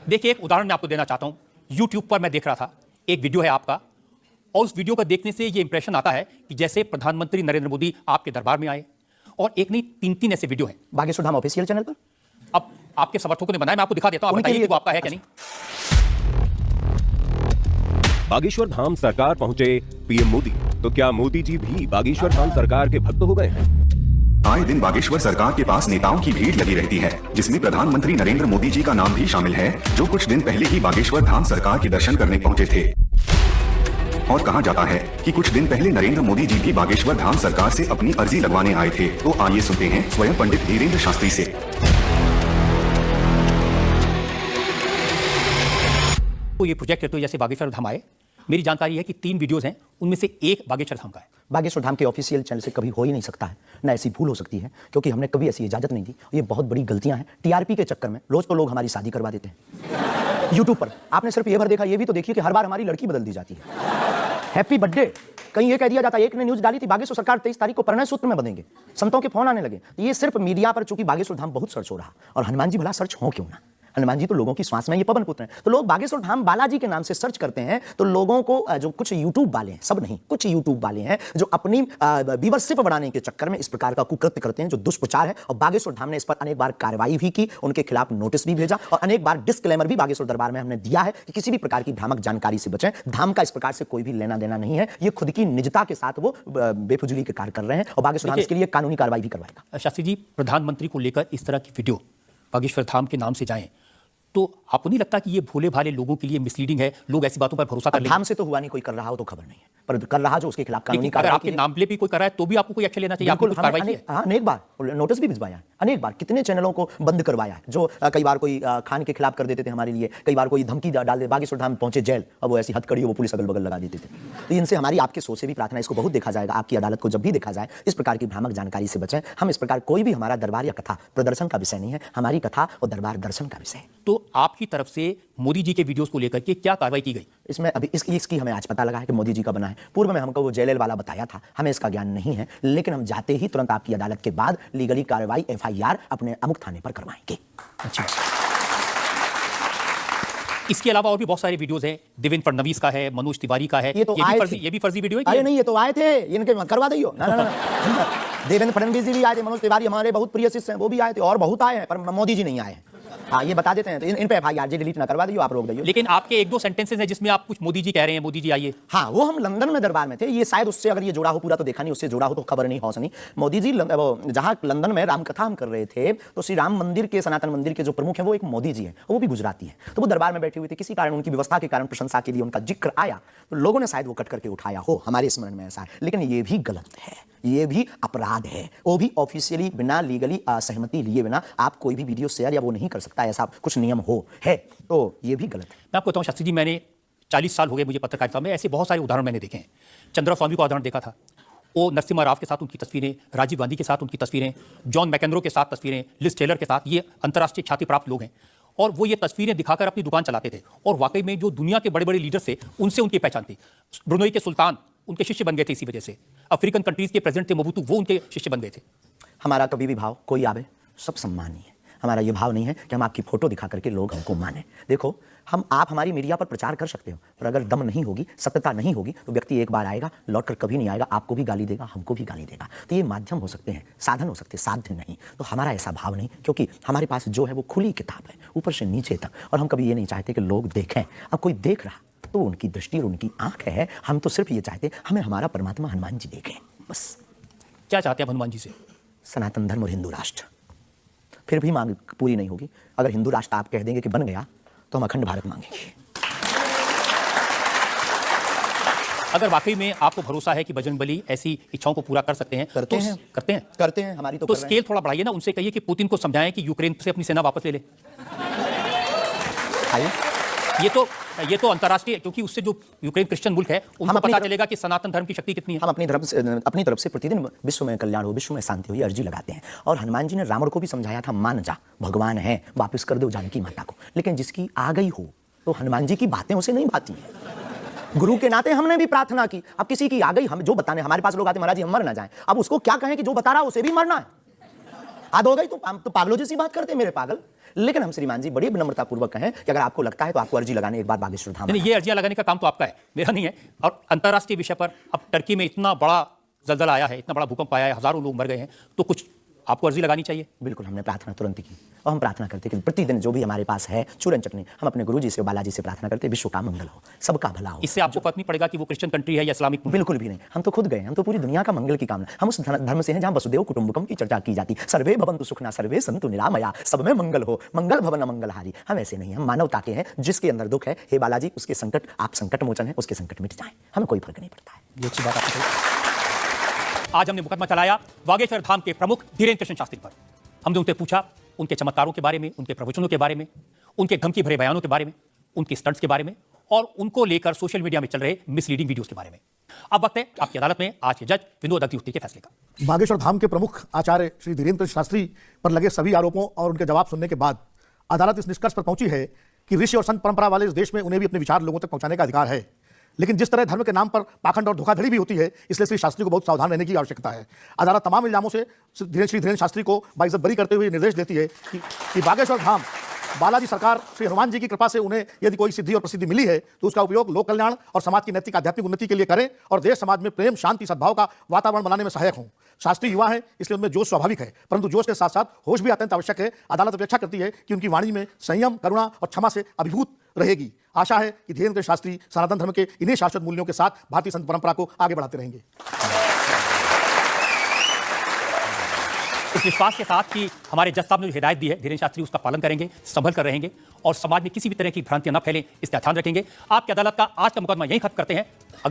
देखिए, एक उदाहरण मैं आपको देना चाहता हूं। YouTube पर मैं देख रहा था, एक वीडियो है आपका, और उस वीडियो को देखने से ये इंप्रेशन आता है कि जैसे प्रधानमंत्री नरेंद्र मोदी आपके दरबार में आए। और एक नहीं, 3 ऐसे वीडियो हैं बागेश्वर धाम ऑफिशियल चैनल पर। अब आपके समर्थकों ने बनाया, मैं आपको दिखा देता हूं, आप बताइए कि वो आपका है क्या नहीं। बागेश्वर धाम सरकार पहुंचे पीएम मोदी, तो क्या मोदी जी भी बागेश्वर धाम सरकार के भक्त हो गए हैं? आए दिन बागेश्वर सरकार के पास नेताओं की भीड़ लगी रहती है, जिसमें प्रधानमंत्री नरेंद्र मोदी जी का नाम भी शामिल है, जो कुछ दिन पहले ही बागेश्वर धाम सरकार के दर्शन करने पहुंचे थे। और कहा जाता है कि कुछ दिन पहले नरेंद्र मोदी जी भी बागेश्वर धाम सरकार से अपनी अर्जी लगवाने आए थे। तो आइए सुनते हैं स्वयं पंडित धीरेन्द्र शास्त्री से। तो ये प्रोजेक्ट है, तो जैसे बागेश्वर धाम आए, मेरी जानकारी है कि 3 वीडियोस हैं, उनमें से एक बागेश्वर धाम का है। बागेश्वर धाम के ऑफिशियल चैनल से कभी हो ही नहीं सकता है, ना ऐसी भूल हो सकती है, क्योंकि हमने कभी ऐसी इजाजत नहीं दी। ये बहुत बड़ी गलतियां हैं। टीआरपी के चक्कर में रोज तो लोग हमारी शादी करवा देते हैं यूट्यूब पर। आपने सिर्फ ये भर देखा, ये भी तो देखिए कि हर बार हमारी लड़की बदल दी जाती है। हैप्पी बर्थडे कहीं ये कह दिया जाता है। एक ने न्यूज डाली थी, बागेश्वर सरकार 23 तारीख को प्रणय सूत्र में बंधेंगे। संतों के फोन आने लगे। ये सिर्फ मीडिया पर, चूंकि बागेश्वर धाम बहुत सर्च हो रहा, और हनुमान जी भला सर्च हो क्यों ना। हनुमान जी तो लोगों की श्वास में ये पवन पुत्र हैं। तो लोग बागेश्वर धाम बालाजी के नाम से सर्च करते हैं, तो लोगों को जो कुछ यूट्यूब वाले हैं, सब नहीं, कुछ यूट्यूब वाले हैं जो अपनी व्यूअरशिप बढ़ाने के चक्कर में इस प्रकार का कुकृत्य करते हैं, जो दुष्प्रचार है। और बागेश्वर धाम ने इस पर अनेक बार कार्रवाई भी की, उनके खिलाफ नोटिस भी भेजा, और अनेक बार डिस्क्लेमर भी बागेश्वर दरबार में हमने दिया है कि किसी भी प्रकार की भ्रामक जानकारी से बचें। धाम का इस प्रकार से कोई भी लेना देना नहीं है। ये खुद की निजता के साथ वो बेफुजली के कार्य कर रहे हैं, और बागेश्वर धाम इसके लिए कानूनी कार्रवाई भी करवाएगा। शास्त्री जी, प्रधानमंत्री को लेकर इस तरह की वीडियो बागेश्वर धाम के नाम से जाएं, तो आपको नहीं लगता कि ये भोले भाले लोगों के लिए मिसलीडिंग है? लोग ऐसी बातों पर भरोसा कर लेंगे। धाम से तो हुआ नहीं, कोई कर रहा हो तो खबर नहीं है, पर कर रहा जो उसके खिलाफ कानूनी कार्रवाई। आपके नाम पे भी कोई कर रहा है तो भी आपको कोई एक्शन लेना चाहिए। आपको कुछ कार्रवाई की है? हाँ, अनेक बार नोटिस भी भिजवाया, अनेक बार कितने चैनलों को बंद करवाया, जो कई बार कोई खान के खिलाफ कर देते थे हमारे लिए, कई बार कोई धमकी डाल दे। बागेश्वर धाम पहुंचे जेल, अब वो ऐसी हथकड़ी वो पुलिस अगल बगल लगा देते थे। तो इनसे हमारी आपके सोच से भी प्रार्थना, इसको बहुत देखा जाएगा, आपकी अदालत को जब भी देखा जाए, इस प्रकार की भ्रामक जानकारी से बचें। हम इस प्रकार, कोई भी हमारा दरबार या कथा प्रदर्शन का विषय नहीं है, हमारी कथा और दरबार दर्शन का विषय है। तो आपकी तरफ से मोदी जी के वीडियोस को लेकर के क्या कार्रवाई की गई? इसमें अभी इसकी हमें आज पता लगा है कि मोदी जी का बना है। पूर्व में हमको वो जेएलएल वाला बताया था, हमें इसका ज्ञान नहीं है, लेकिन हम जाते ही तुरंत आपकी अदालत के बाद लीगली कार्रवाई एफआईआर अपने अमुक थाने पर करवाएंगे। अच्छा, इसके अलावा और भी बहुत सारे वीडियोस हैं। देवेंद्र फडणवीस का है, मनोज तिवारी का है। ये तो ये भी फर्जी वीडियो है। अरे नहीं, ये तो आए थे, इनके करवा दियो ना ना ना देवेंद्र फडणवीस जी भी आए थे, मनोज तिवारी हमारे बहुत प्रिय शिष्य हैं, वो भी आए थे, और बहुत आए हैं, पर मोदी जी नहीं आए हैं। हाँ, ये बता देते हैं, तो इन पे एफआईआर डिलीट ना करवा दियो, आप रोक दियो। लेकिन आपके 1-2 सेंटेंसेस हैं जिसमें आप कुछ मोदी जी कह रहे हैं, मोदी जी आइए। हाँ, वो हम लंदन में दरबार में थे, ये शायद उससे अगर ये जुड़ा हो, पूरा तो देखा नहीं, उससे जुड़ा हो तो खबर नहीं हो सनी। मोदी जी जहाँ लंदन में रामकथा हम कर रहे थे, तो श्री राम मंदिर के, सनातन मंदिर के जो प्रमुख है वो एक मोदी जी है, वो भी गुजराती है। तो वो दरबार में बैठे हुए थे, किसी कारण उनकी व्यवस्था के कारण, प्रशंसा के लिए उनका जिक्र आया, तो लोगों ने शायद वो कट करके उठाया हो, हमारे स्मरण में ऐसा है। लेकिन ये भी गलत है, ये भी अपराध है, वो भी ऑफिशियली बिना लीगली सहमति लिए बिना आप कोई भी वीडियो शेयर या वो नहीं कर सकता, ऐसा कुछ नियम हो है, तो ये भी गलत है। मैं आपको बताऊं शास्त्री जी, मैंने 40 साल हो गए मुझे पत्रकारिता में, ऐसे बहुत सारे उदाहरण मैंने देखे हैं। चंद्रा स्वामी का उदाहरण देखा था, वो नरसिम्हा राव के साथ उनकी तस्वीरें, राजीव गांधी के साथ उनकी तस्वीरें, जॉन मैकेनरो के साथ तस्वीरें, लिज टेलर के साथ, ये अंतर्राष्ट्रीय ख्याति प्राप्त लोग हैं, और वो ये तस्वीरें दिखाकर अपनी दुकान चलाते थे। और वाकई में जो दुनिया के बड़े बड़े लीडर थे, उनसे उनकी पहचान थी। ब्रुनई के सुल्तान उनके शिष्य बन गए थे इसी वजह से। अफ्रीकन कंट्रीज के प्रेसिडेंट थे मोबुतू, वो उनके शिष्य बन गए थे। हमारा कभी भी भाव, कोई आवे सब सम्मानीय है। हमारा ये भाव नहीं है कि हम आपकी फोटो दिखा करके लोग हमको माने। देखो, आप हमारी मीडिया पर प्रचार कर सकते हो, पर अगर दम नहीं होगी, सत्यता नहीं होगी, तो व्यक्ति एक बार आएगा, लौटकर कभी नहीं आएगा, आपको भी गाली देगा, हमको भी गाली देगा। तो ये माध्यम हो सकते हैं, साधन हो सकते हैं, साध्य नहीं। तो हमारा ऐसा भाव नहीं, क्योंकि हमारे पास जो है वो खुली किताब है, ऊपर से नीचे तक, और हम कभी ये नहीं चाहते कि लोग देखें। अब कोई देख रहा तो उनकी दृष्टि और उनकी आंख है, हम तो सिर्फ ये चाहते हमें हमारा परमात्मा हनुमान जी देखें, बस। क्या चाहते हैं हनुमान जी से? सनातन धर्म और हिंदू राष्ट्र। फिर भी मांग पूरी नहीं होगी। अगर हिंदू राष्ट्र आप कह देंगे कि बन गया, तो हम अखंड भारत मांगेंगे। अगर वाकई में आपको भरोसा है कि बजरंगबली ऐसी इच्छाओं को पूरा कर सकते हैं, करते हैं हमारी तो स्केल थोड़ा बढ़ाइए ना, उनसे कहिए कि पुतिन को समझाएं कि यूक्रेन से अपनी सेना वापस ले ले। ये तो अंतर्राष्ट्रीय, क्योंकि उससे जो यूक्रेन क्रिश्चियन मुल्क है, उनको पता चलेगा कि सनातन धर्म की शक्ति कितनी है। हम अपनी तरफ से प्रतिदिन विश्व में कल्याण हो, विश्व में शांति हो, ये अर्जी लगाते हैं। और हनुमान जी ने रावण को भी समझाया था, मान जा, भगवान है, वापस कर दो जानकी माता को। लेकिन जिसकी आ गई हो, तो हनुमान जी की बातें उसे नहीं भाती हैं। गुरु के नाते हमने भी प्रार्थना की। अब किसी की आ गई, हम जो बताने, हमारे पास लोग आते, महाराज जी हम मर ना जाएं। अब उसको क्या कहें कि जो बता रहा है उसे भी मरना है। हाथ हो गई तो हम तो पागलों जैसी बात करते हैं मेरे पागल। लेकिन हम श्रीमान जी बड़ी विनम्रतापूर्वक कहें कि अगर आपको लगता है तो आपको अर्जी लगाने एक बार बागेश्वर धाम नहीं, ये अर्जियां लगाने का काम तो आपका है, मेरा नहीं है। और अंतर्राष्ट्रीय विषय पर अब टर्की में इतना बड़ा जलजला आया है, इतना बड़ा भूकंप आया है, हजारों लोग मर गए हैं, तो कुछ आपको अर्जी लगानी चाहिए। बिल्कुल, हमने प्रार्थना तुरंत की और हम प्रार्थना करते कि प्रतिदिन जो भी हमारे पास है चूरन चटनी, हम अपने गुरुजी से बालाजी से प्रार्थना करते विश्व का मंगल हो, सबका भला हो। इससे आपको फर्क नहीं पड़ेगा कि वो क्रिश्चियन कंट्री है या इस्लामिक। बिल्कुल भी नहीं, हम तो खुद गए, हम तो पूरी दुनिया का मंगल की कामना। हम उस धर्म से हैं जहां वसुदेव कुटुंबकम की चर्चा की जाती, सर्वे भवन्तु सुखिनः सर्वे सन्तु निरामया, सब में मंगल हो, मंगल भवन मंगलहारी। हम ऐसे नहीं, हम मानवता के हैं, जिसके अंदर दुख है हे बालाजी उसके संकट, आप संकट मोचन है, उसके संकट मिट जाए, हमें कोई फर्क नहीं पड़ता है। ये अच्छी बात आपने कही। आज हमने मुकदमा चलाया बागेश्वर धाम के प्रमुख धीरेन्द्र कृष्ण शास्त्री पर। हमने उनसे पूछा उनके चमत्कारों के बारे में, उनके प्रवचनों के बारे में, उनके धमकी भरे बयानों के बारे में, उनके स्टंट्स के बारे में और उनको लेकर सोशल मीडिया में चल रहे मिसलीडिंग वीडियोस के बारे में। अब वक्त है आपकी अदालत में आज के जज विनोद अग्निहोत्री के फैसले का। बागेश्वर धाम के प्रमुख आचार्य श्री धीरेन्द्र कृष्ण शास्त्री पर लगे सभी आरोपों और उनके जवाब सुनने के बाद अदालत इस निष्कर्ष पर पहुंची है कि ऋषि और संत परंपरा वाले इस देश में उन्हें भी अपने विचार लोगों तक पहुंचाने का अधिकार है। लेकिन जिस तरह धर्म के नाम पर पाखंड और धोखाधड़ी भी होती है, इसलिए श्री शास्त्री को बहुत सावधान रहने की आवश्यकता है। अदालत तमाम इल्जामों से श्री धीरेन्द्र शास्त्री को बाइज्जत बरी करते हुए निर्देश देती है कि बागेश्वर धाम बालाजी सरकार श्री हनुमान जी की कृपा से उन्हें यदि कोई सिद्धि और प्रसिद्धि मिली है तो उसका उपयोग लोक कल्याण और समाज की नैतिक आध्यात्मिक उन्नति के लिए करें और देश समाज में प्रेम, शांति, सद्भाव का वातावरण बनाने में सहायक हों। शास्त्री युवा है, इसलिए उनमें जोश स्वाभाविक है, परंतु जोश के साथ साथ होश भी अत्यंत आवश्यक है। अदालत अपेक्षा करती है कि उनकी वाणी में संयम, करुणा और क्षमा से अभिभूत रहेगी। आशा है कि धीरेन्द्र शास्त्री सनातन धर्म के इन्हीं शाश्वत मूल्यों के साथ भारतीय संत परंपरा को आगे बढ़ाते रहेंगे। इस विश्वास के साथ कि हमारे जज साहब ने जो हिदायत दी है धीरेन्द्र शास्त्री उसका पालन करेंगे, संभल कर रहेंगे और समाज में किसी भी तरह की भ्रांतियां न फैलें, इसका ध्यान रखेंगे। आपकी अदालत का आज का मुकदमा यहीं खत्म करते हैं।